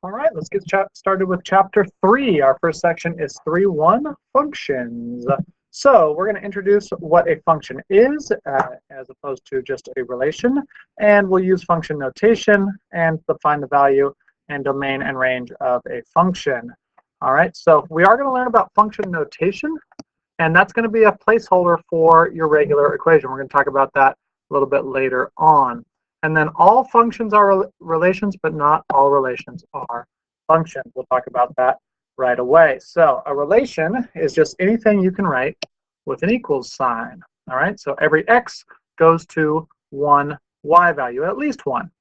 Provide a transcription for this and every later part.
All right, let's get started with chapter 3. Our first section is 3.1 functions. So we're going to introduce what a function is as opposed to just a relation, and we'll use function notation and define the value and domain and range of a function. All right, so we are going to learn about function notation, and that's going to be a placeholder for your regular equation. We're going to talk about that a little bit later on. And then all functions are relations, but not all relations are functions. We'll talk about that right away. So a relation is just anything you can write with an equals sign. All right, so every x goes to one y value, at least one.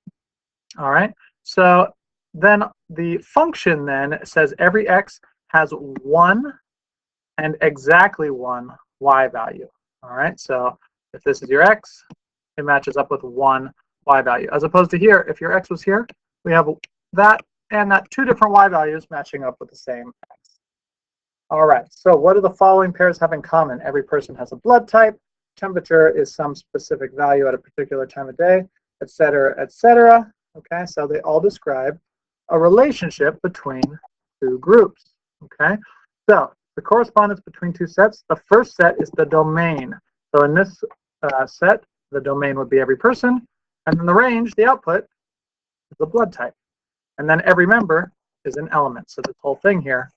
All right, so then the function then says every x has one and exactly one y value. All right, so if this is your x, it matches up with one y value, as opposed to here, if your x was here, we have that and that two different y values matching up with the same x. All right, so what do the following pairs have in common? Every person has a blood type, temperature is some specific value at a particular time of day, etc., etc. Okay, so they all describe a relationship between two groups. Okay, so the correspondence between two sets, the first set is the domain. So in this set, the domain would be every person, and then the range, the output, is the blood type. And then every member is an element. So this whole thing here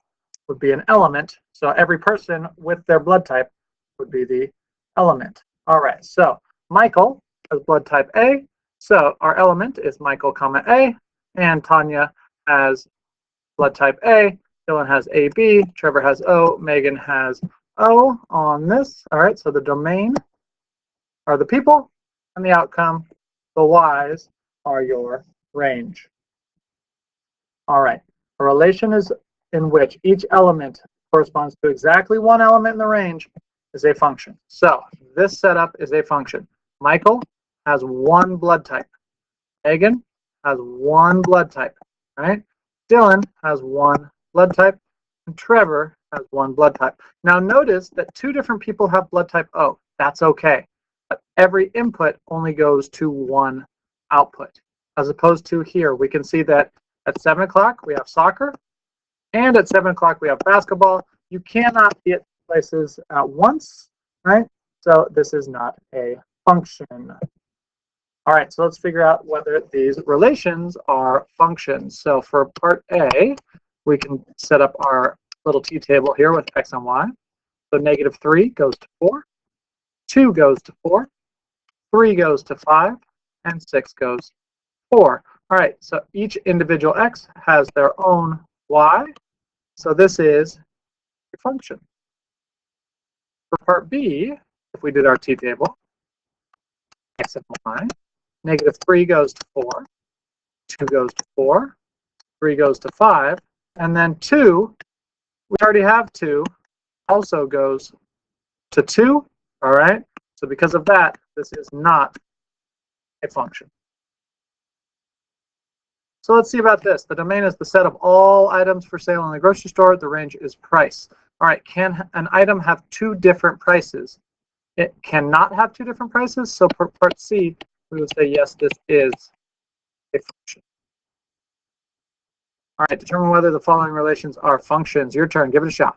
would be an element. So every person with their blood type would be the element. All right, so Michael has blood type A. So our element is Michael, comma A. And Tanya has blood type A. Dylan has AB. Trevor has O. Megan has O on this. All right, so the domain are the people, and the outcome, the y's, are your range. All right, a relation is in which each element corresponds to exactly one element in the range is a function. So this setup is a function. Michael has one blood type. Megan has one blood type, right? Dylan has one blood type, and Trevor has one blood type. Now notice that two different people have blood type O. That's okay. But every input only goes to one output, as opposed to here. We can see that at 7 o'clock we have soccer, and at 7 o'clock we have basketball. You cannot be at places at once, right? So this is not a function. All right, so let's figure out whether these relations are functions. So for part A, we can set up our little t-table here with x and y. So -3 goes to 4. 2 goes to 4, 3 goes to 5, and 6 goes to 4. All right, so each individual x has their own y, so this is a function. For part B, if we did our t-table, x and y, -3 goes to 4, 2 goes to 4, 3 goes to 5, and then 2, we already have 2, also goes to 2. All right, so because of that, this is not a function. So let's see about this. The domain is the set of all items for sale in the grocery store. The range is price. All right, can an item have two different prices? It cannot have two different prices, so for part C, we would say yes, this is a function. All right, determine whether the following relations are functions. Your turn, give it a shot.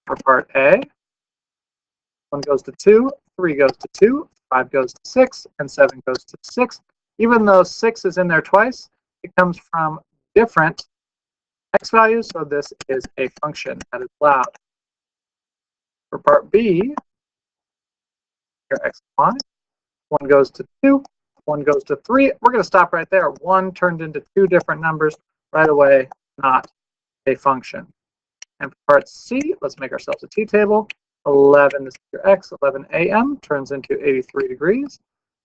For part A, 1 goes to 2, 3 goes to 2, 5 goes to 6, and 7 goes to 6. Even though 6 is in there twice, it comes from different x values, so this is a function that is allowed. For part B, your x and y, 1 goes to 2, 1 goes to 3. We're going to stop right there. 1 turned into two different numbers right away, not a function. And for part C, let's make ourselves a t-table. 11 is your x. 11 a.m. turns into 83 degrees.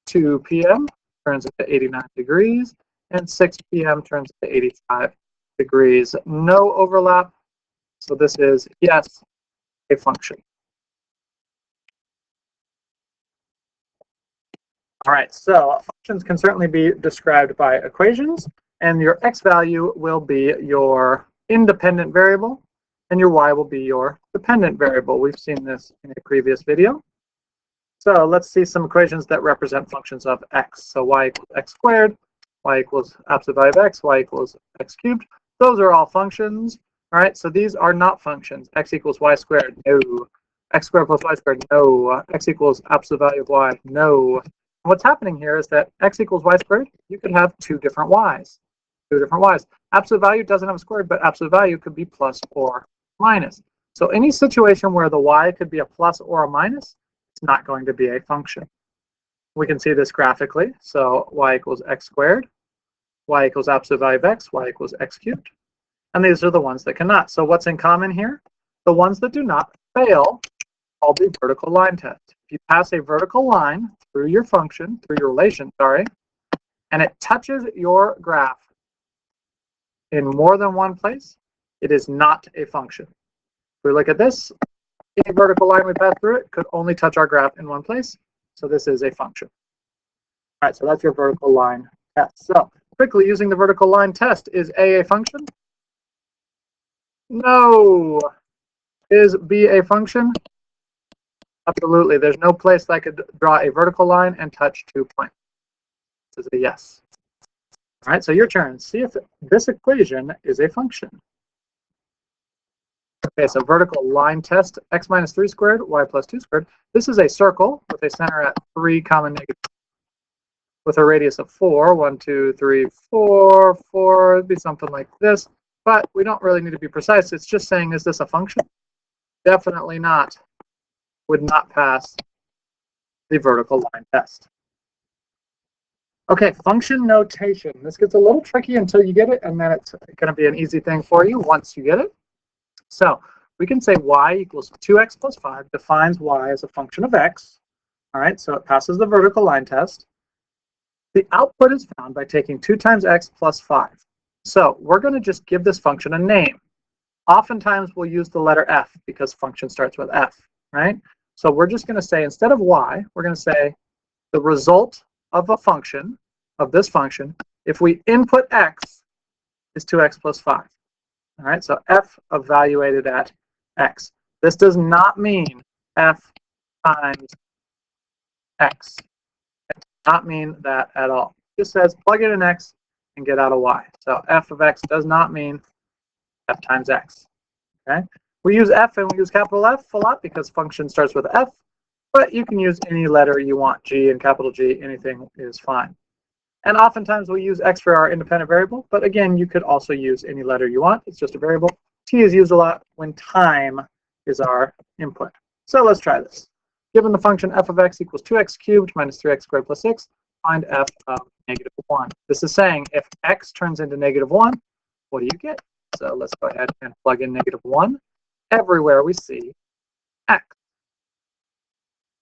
2 p.m. turns into 89 degrees. And 6 p.m. turns into 85 degrees. No overlap. So this is, yes, a function. All right, so functions can certainly be described by equations. And your x value will be your independent variable, and your y will be your dependent variable. We've seen this in a previous video. So let's see some equations that represent functions of x. So y equals x squared y equals absolute value of x, y equals x cubed. Those are all functions. All right, so these are not functions. X equals y squared, no. X squared plus y squared, no. X equals absolute value of y, no. And what's happening here is that x equals y squared, you could have two different y's. Two different y's. Absolute value doesn't have a squared, but absolute value could be plus or minus. So any situation where the y could be a plus or a minus, it's not going to be a function. We can see this graphically. So y equals x squared, y equals absolute value of x, y equals x cubed. And these are the ones that cannot. So what's in common here? The ones that do not fail all the vertical line test. If you pass a vertical line through your function, through your relation, sorry, and it touches your graph in more than one place, it is not a function. If we look at this, any vertical line we pass through it could only touch our graph in one place. So this is a function. All right, so that's your vertical line test. So quickly, using the vertical line test, is A function? No. Is B a function? Absolutely. There's no place that I could draw a vertical line and touch 2 points. This is a yes. All right, so your turn. See if this equation is a function. Okay, so vertical line test, x minus 3 squared, y plus 2 squared. This is a circle with a center at 3, negative, with a radius of 4. 1, 2, 3, 4. 4 would be something like this. But we don't really need to be precise. It's just saying, is this a function? Definitely not. Would not pass the vertical line test. Okay, function notation. This gets a little tricky until you get it, and then it's going to be an easy thing for you once you get it. So we can say y equals 2x plus 5 defines y as a function of x. All right, so it passes the vertical line test. The output is found by taking 2 times x plus 5. So we're going to just give this function a name. Oftentimes we'll use the letter f because function starts with f, right? So we're just going to say, instead of y, we're going to say the result of a function, of this function, if we input x, is 2x plus 5. All right, so f evaluated at x. This does not mean f times x. It does not mean that at all. It just says plug in an x and get out a y. So f of x does not mean f times x. Okay, we use f and we use capital F a lot because function starts with f, but you can use any letter you want. G and capital G, anything is fine. And oftentimes we use x for our independent variable, but again, you could also use any letter you want. It's just a variable. T is used a lot when time is our input. So let's try this. Given the function f of x equals 2x cubed minus 3x squared plus 6, find f of negative 1. This is saying if x turns into negative 1, what do you get? So let's go ahead and plug in negative 1 everywhere we see x.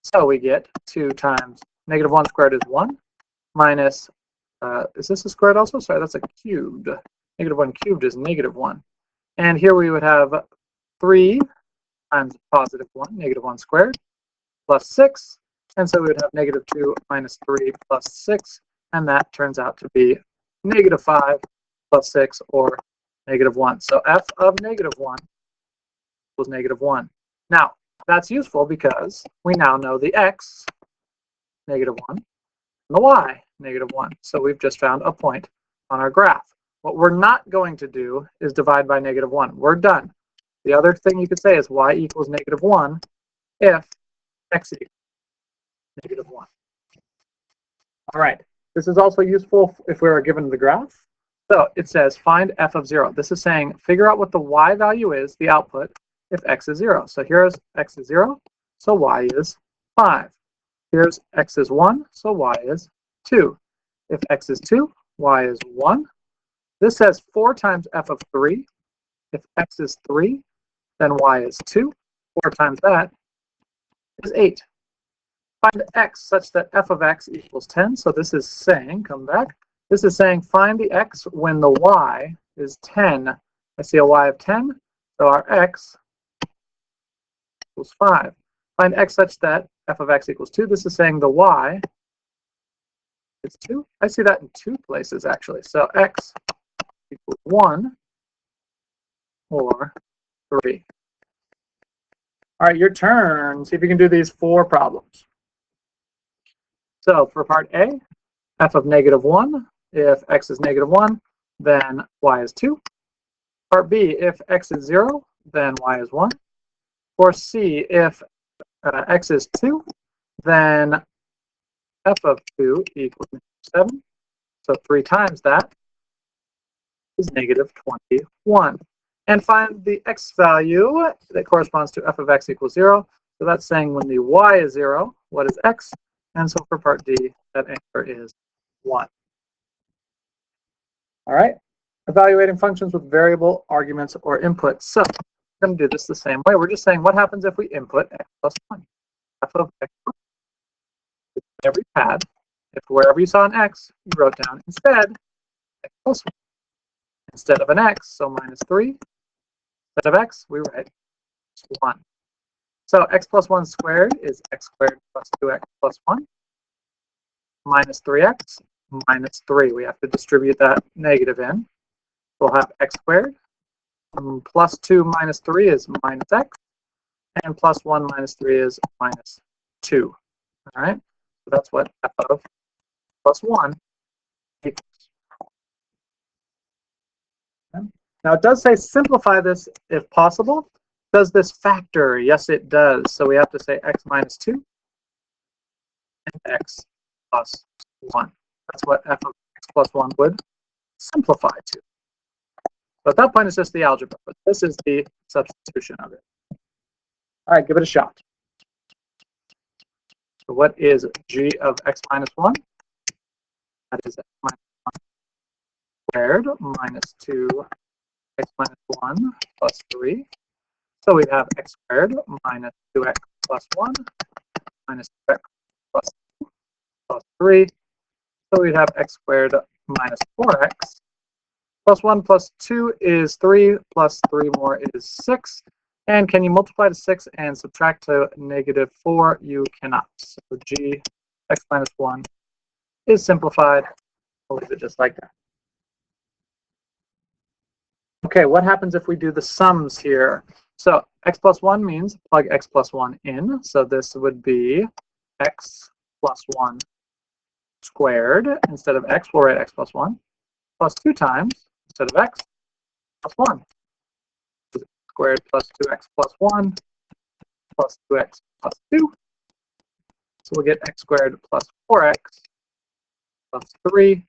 So we get 2 times negative 1 squared is 1 minus, is this a squared also? Sorry, that's a cubed. Negative 1 cubed is negative 1. And here we would have 3 times positive 1, negative 1 squared, plus 6. And so we would have negative 2 minus 3 plus 6. And that turns out to be negative 5 plus 6, or negative 1. So f of negative 1 equals negative 1. Now, that's useful because we now know the x, negative 1, and the y, negative 1. So we've just found a point on our graph. What we're not going to do is divide by negative 1. We're done. The other thing you could say is y equals negative 1 if x equals negative 1. All right. This is also useful if we are given the graph. So it says find f of 0. This is saying figure out what the y value is, the output, if x is 0. So here's x is 0, so y is 5. Here's x is 1, so y is 2. If x is 2, y is 1. This says 4 times f of 3. If x is 3, then y is 2. 4 times that is 8. Find x such that f of x equals 10. So this is saying, come back, this is saying find the x when the y is 10. I see a y of 10, so our x equals 5. Find x such that f of x equals 2. This is saying the y is 2. I see that in 2 places, actually. So x equals 1 or 3. All right, your turn. See if you can do these 4 problems. So for part A, f of negative 1 if x is -1, then y is 2. Part B, if x is 0, then y is 1. Or C, if x is 2, then f of 2 equals -7. So 3 times that is -21. And find the x value that corresponds to f of x equals 0. So that's saying when the y is 0, what is x? And so for part D, that answer is 1. All right, evaluating functions with variable arguments or inputs. So we're going to do this the same way. We're just saying what happens if we input x plus 1. F of x plus 1. Whenever you had, if wherever you saw an x, you wrote down instead x plus 1. Instead of an x, so -3. Instead of x, we write 1. So x plus 1 squared is x squared plus 2x plus 1 minus 3x minus 3. We have to distribute that negative in. We'll have x squared. Plus 2 minus 3 is minus x. And plus 1 minus 3 is minus 2. All right? So that's what f of plus 1 equals. Okay. Now it does say simplify this if possible. Does this factor? Yes, it does. So we have to say x minus 2 and x plus 1. That's what f of x plus 1 would simplify to. So at that point, it's just the algebra, but this is the substitution of it. All right, give it a shot. So what is g of x minus 1? That is x minus 1 squared minus 2 x minus 1 plus 3. So we have x squared minus 2x plus 1 minus 2x plus 2 plus 3. So we have x squared minus 4x plus 1 plus 2 is 3 plus 3 more is 6. And can you multiply to 6 and subtract to -4? You cannot. So g x minus 1 is simplified. We'll leave it just like that. Okay, what happens if we do the sums here? So x plus 1 means plug x plus 1 in. So this would be x plus 1 squared. Instead of x, we'll write x plus 1 plus 2 times, instead of x, plus 1. Squared plus 2x plus 1 plus 2x plus 2. So we'll get x squared plus 4x plus 3.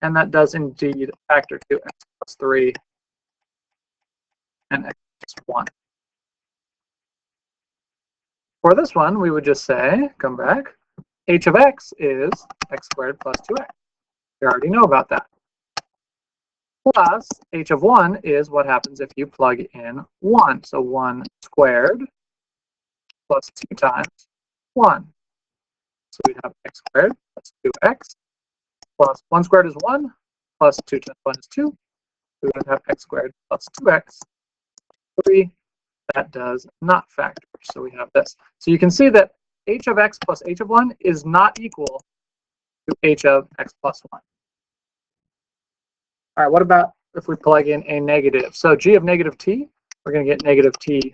And that does indeed factor to x plus 3 and x plus 1. For this one, we would just say, come back, h of x is x squared plus 2x. We already know about that. Plus h of 1 is what happens if you plug in 1. So 1 squared plus 2 times 1. So we have x squared plus 2x plus 1 squared is 1 plus 2 times 1 is 2. We would have x squared plus 2x 3. That does not factor. So we have this. So you can see that h of x plus h of 1 is not equal to h of x plus 1. All right, what about if we plug in a negative? So g of negative t, we're going to get negative t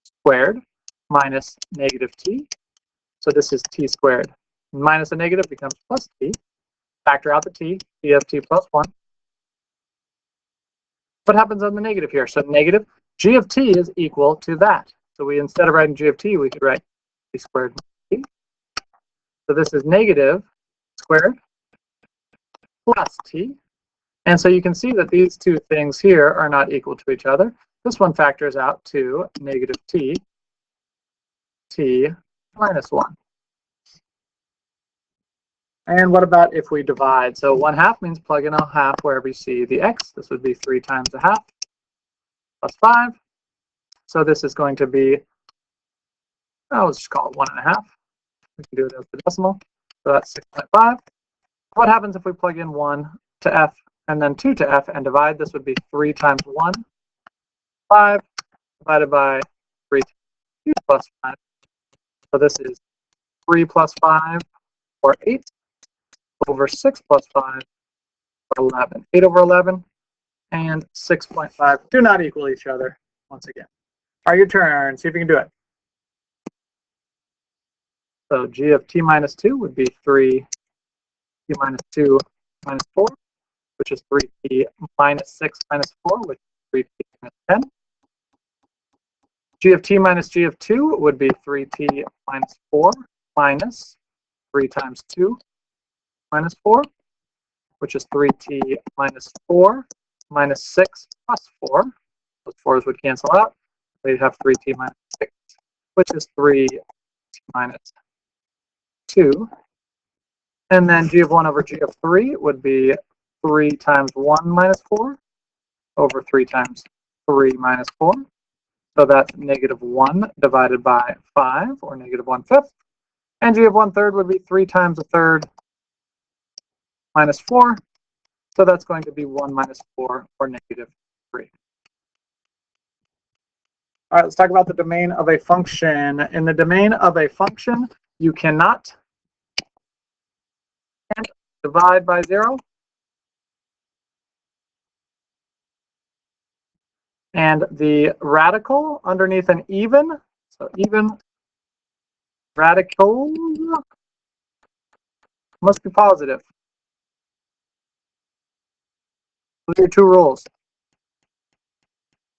squared minus negative t. So this is t squared. Minus a negative becomes plus t. Factor out the t, t of t plus 1. What happens on the negative here? So negative g of t is equal to that. So we, instead of writing g of t, we could write t squared minus t. So this is negative squared plus t. And so you can see that these two things here are not equal to each other. This one factors out to negative t, t minus 1. And what about if we divide? So 1/2 means plug in a half wherever you see the x. This would be 3 times a half plus 5. So this is going to be, let's just call it 1.5. We can do it as the decimal. So that's 6.5. What happens if we plug in 1 to f and then 2 to f and divide? This would be 3 times 1, 5, divided by 3 times 2 plus 5. So this is 3 plus 5, or 8, over 6 plus 5, or 11. 8 over 11 and 6.5 do not equal each other once again. All right, your turn. See if you can do it. So g of t minus 2 would be 3 t minus 2 minus 4, which is 3t minus 6 minus 4, which is 3t minus 10. G of t minus g of 2 would be 3t minus 4 minus 3 times 2 minus 4, which is 3t minus 4 minus 6 plus 4. Those 4s would cancel out. We'd have 3t minus 6, which is 3 minus 2. And then g of 1 over g of 3 would be 3 times 1 minus 4 over 3 times 3 minus 4. So that's negative 1 divided by 5, or negative 1/5. And g of 1/3 would be 3 times a third minus 4. So that's going to be 1 minus 4, or negative 3. All right, let's talk about the domain of a function. In the domain of a function, you cannot divide by 0. And the radical underneath an even, so even radicals must be positive. Those are your 2 rules.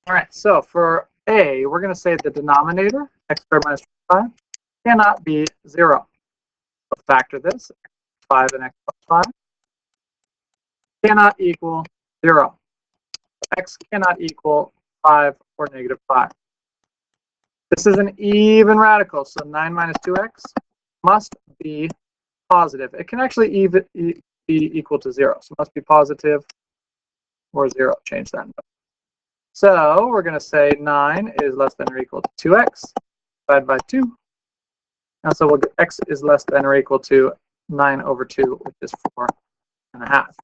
All right, so for a, we're going to say the denominator, x squared minus 5, cannot be 0. So factor this, 5 and x plus 5 cannot equal 0. X cannot equal 5 or negative 5. This is an even radical, so 9 minus 2x must be positive. It can actually be equal to 0, so it must be positive or 0. Change that. So we're going to say 9 is less than or equal to 2x divided by 2. And so we'll get x is less than or equal to 9 over 2, which is 4.5.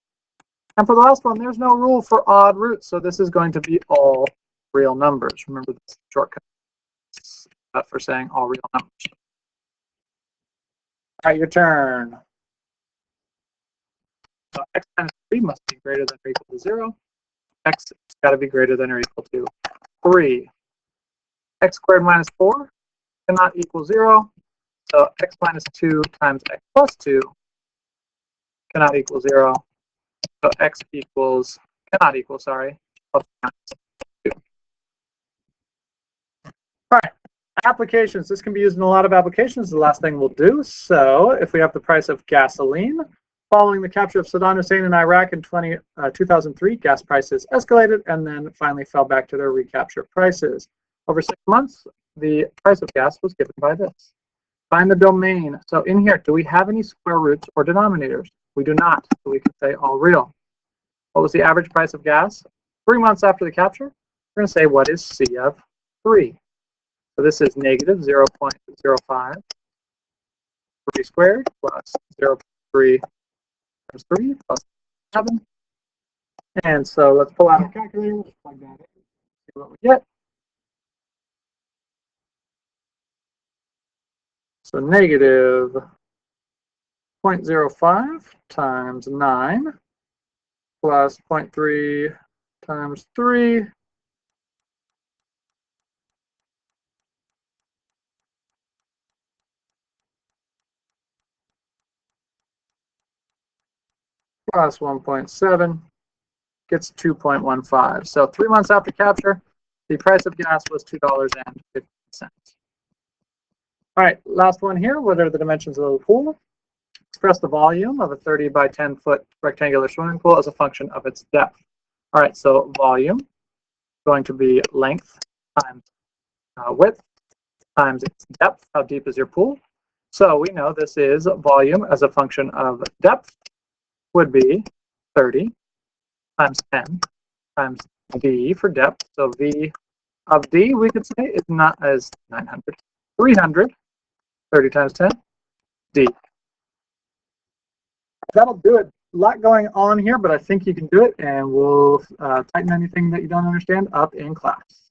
And for the last one, there's no rule for odd roots, so this is going to be all real numbers. Remember this shortcut for saying all real numbers. All right, your turn. So x minus 3 must be greater than or equal to 0. X has got to be greater than or equal to 3. X squared minus 4 cannot equal 0. So x minus 2 times x plus 2 cannot equal 0. So x cannot equal, plus minus 2. All right, applications. This can be used in a lot of applications. The last thing we'll do. So if we have the price of gasoline, following the capture of Saddam Hussein in Iraq in 2003, gas prices escalated and then finally fell back to their recapture prices. Over 6 months, the price of gas was given by this. Find the domain. So in here, do we have any square roots or denominators? We do not, so we can say all real. What was the average price of gas 3 months after the capture? We're going to say, what is C of 3? So this is negative 0.05 3 squared plus 0.3 times 3 plus 7. And so let's pull out our calculator. Let's plug that in. See what we get. So negative 0.05 times 9 plus 0.3 times 3 plus 1.7 gets 2.15. So 3 months after capture, the price of gas was $2.50. All right, last one here. What are the dimensions of the pool? Express the volume of a 30 by 10 foot rectangular swimming pool as a function of its depth. All right, so volume is going to be length times width times its depth. How deep is your pool? So we know this is volume as a function of depth would be 30 times 10 times d for depth. So v of d, we could say, is not as 900. 300, 30 times 10, d. That'll do it. A lot going on here, but I think you can do it, and we'll tighten anything that you don't understand up in class.